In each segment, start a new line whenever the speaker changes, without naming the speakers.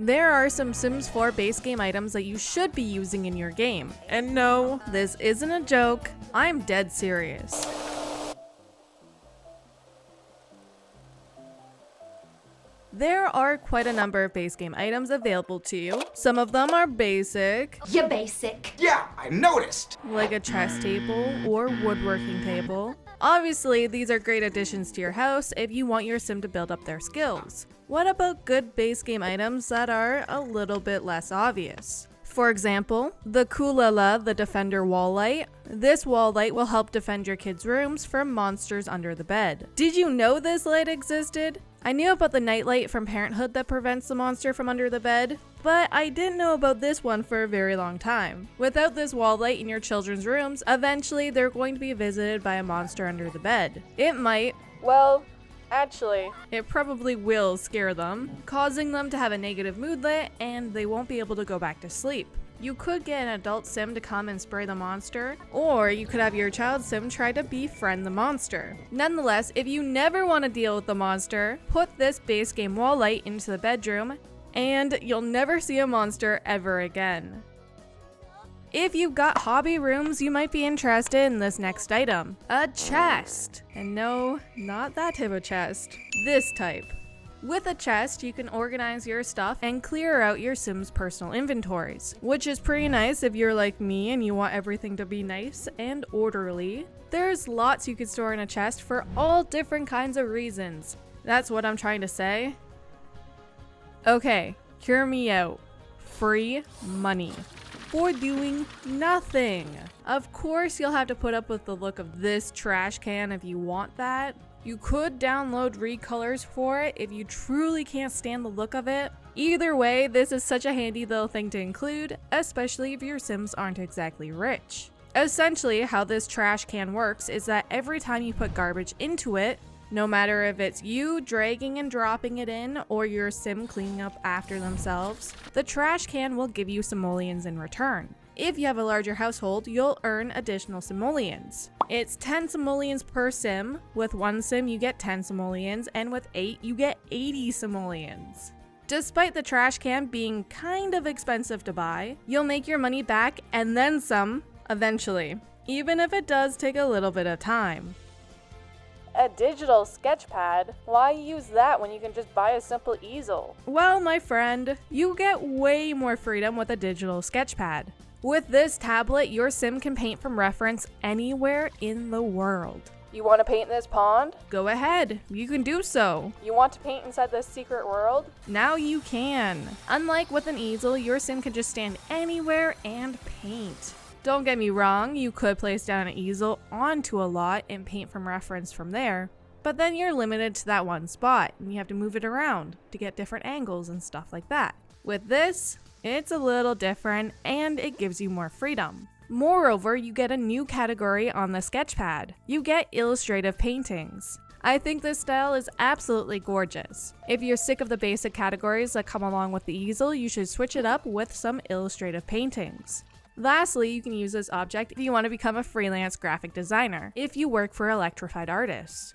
There are some Sims 4 base game items that you should be using in your game. And no, this isn't a joke, I'm dead serious. There are quite a number of base game items available to you. Some of them are basic.
You're basic.
Yeah, I noticed.
Like a chess table or woodworking table. Obviously, these are great additions to your house if you want your sim to build up their skills. What about good base game items that are a little bit less obvious? For example, the Coolala, the Defender wall light. This wall light will help defend your kids' rooms from monsters under the bed. Did you know this light existed? I knew about the nightlight from Parenthood that prevents the monster from under the bed, but I didn't know about this one for a very long time. Without this wall light in your children's rooms, eventually they're going to be visited by a monster under the bed. It might, well, actually, it probably will scare them, causing them to have a negative moodlet and they won't be able to go back to sleep. You could get an adult sim to come and spray the monster, or you could have your child sim try to befriend the monster. Nonetheless, if you never want to deal with the monster, put this base game wall light into the bedroom, and you'll never see a monster ever again. If you've got hobby rooms, you might be interested in this next item, a chest. And no, not that type of chest, this type. With a chest, you can organize your stuff and clear out your Sim's personal inventories, which is pretty nice if you're like me and you want everything to be nice and orderly. There's lots you can store in a chest for all different kinds of reasons. That's what I'm trying to say. Okay, hear me out. Free money for doing nothing. Of course, you'll have to put up with the look of this trash can if you want that. You could download recolors for it if you truly can't stand the look of it. Either way, this is such a handy little thing to include, especially if your Sims aren't exactly rich. Essentially, how this trash can works is that every time you put garbage into it, no matter if it's you dragging and dropping it in or your Sim cleaning up after themselves, the trash can will give you simoleons in return. If you have a larger household, you'll earn additional simoleons. It's 10 simoleons per sim. With 1 sim, you get 10 simoleons, and with 8, you get 80 simoleons. Despite the trash can being kind of expensive to buy, you'll make your money back and then some, eventually, even if it does take a little bit of time. A digital sketchpad? Why use that when you can just buy a simple easel? Well, my friend, you get way more freedom with a digital sketchpad. With this tablet, your sim can paint from reference anywhere in the world. You want to paint this pond? Go ahead, you can do so. You want to paint inside this secret world? Now you can. Unlike with an easel, your sim can just stand anywhere and paint. Don't get me wrong, you could place down an easel onto a lot and paint from reference from there, but then you're limited to that one spot and you have to move it around to get different angles and stuff like that. With this, it's a little different and it gives you more freedom. Moreover, you get a new category on the sketchpad. You get illustrative paintings. I think this style is absolutely gorgeous. If you're sick of the basic categories that come along with the easel, you should switch it up with some illustrative paintings. Lastly, you can use this object if you want to become a freelance graphic designer, if you work for electrified artists.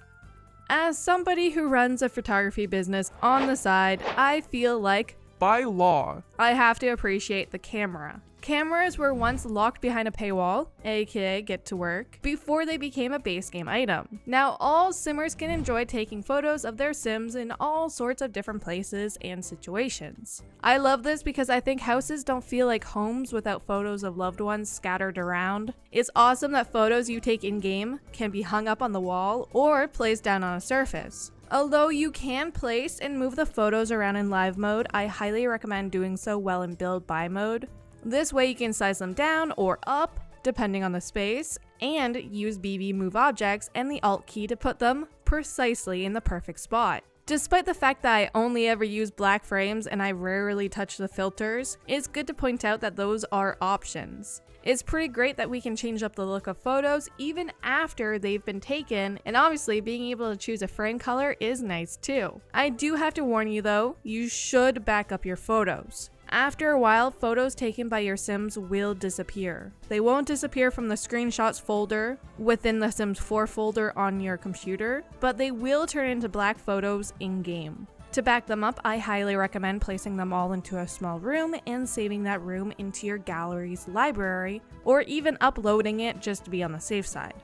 As somebody who runs a photography business on the side, I feel like
by law,
I have to appreciate the camera. Cameras were once locked behind a paywall, aka get to work, before they became a base game item. Now all simmers can enjoy taking photos of their sims in all sorts of different places and situations. I love this because I think houses don't feel like homes without photos of loved ones scattered around. It's awesome that photos you take in-game can be hung up on the wall or placed down on a surface. Although you can place and move the photos around in live mode, I highly recommend doing so while in build by mode. This way you can size them down or up, depending on the space, and use BB move objects and the Alt key to put them precisely in the perfect spot. Despite the fact that I only ever use black frames and I rarely touch the filters, it's good to point out that those are options. It's pretty great that we can change up the look of photos even after they've been taken, and obviously being able to choose a frame color is nice too. I do have to warn you though, you should back up your photos. After a while, photos taken by your Sims will disappear. They won't disappear from the screenshots folder within the Sims 4 folder on your computer, but they will turn into black photos in-game. To back them up, I highly recommend placing them all into a small room and saving that room into your gallery's library, or even uploading it just to be on the safe side.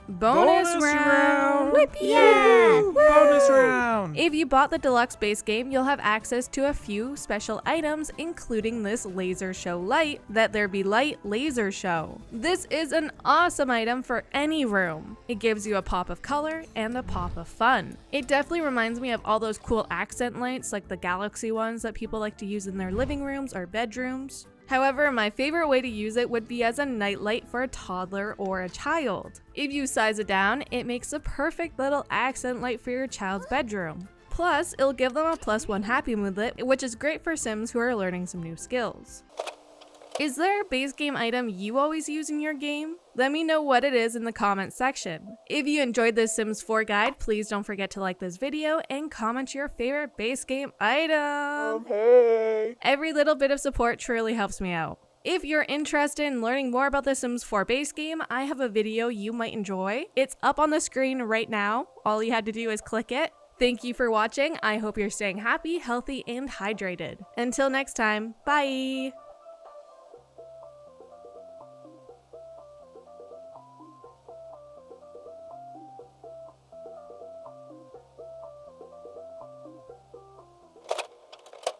Bonus round!
Yeah!
Bonus round!
If you bought the deluxe base game, you'll have access to a few special items, including this laser show light, That There Be Light laser show. This is an awesome item for any room. It gives you a pop of color and a pop of fun. It definitely reminds me of all those cool accent lights, like the galaxy ones that people like to use in their living rooms or bedrooms. However, my favorite way to use it would be as a nightlight for a toddler or a child. If you size it down, it makes a perfect little accent light for your child's bedroom. Plus, it'll give them a +1 happy moodlet, which is great for Sims who are learning some new skills. Is there a base game item you always use in your game? Let me know what it is in the comments section. If you enjoyed this Sims 4 guide, please don't forget to like this video and comment your favorite base game item.
Hey!
Every little bit of support truly helps me out. If you're interested in learning more about the Sims 4 base game, I have a video you might enjoy. It's up on the screen right now. All you had to do is click it. Thank you for watching. I hope you're staying happy, healthy, and hydrated. Until next time, bye!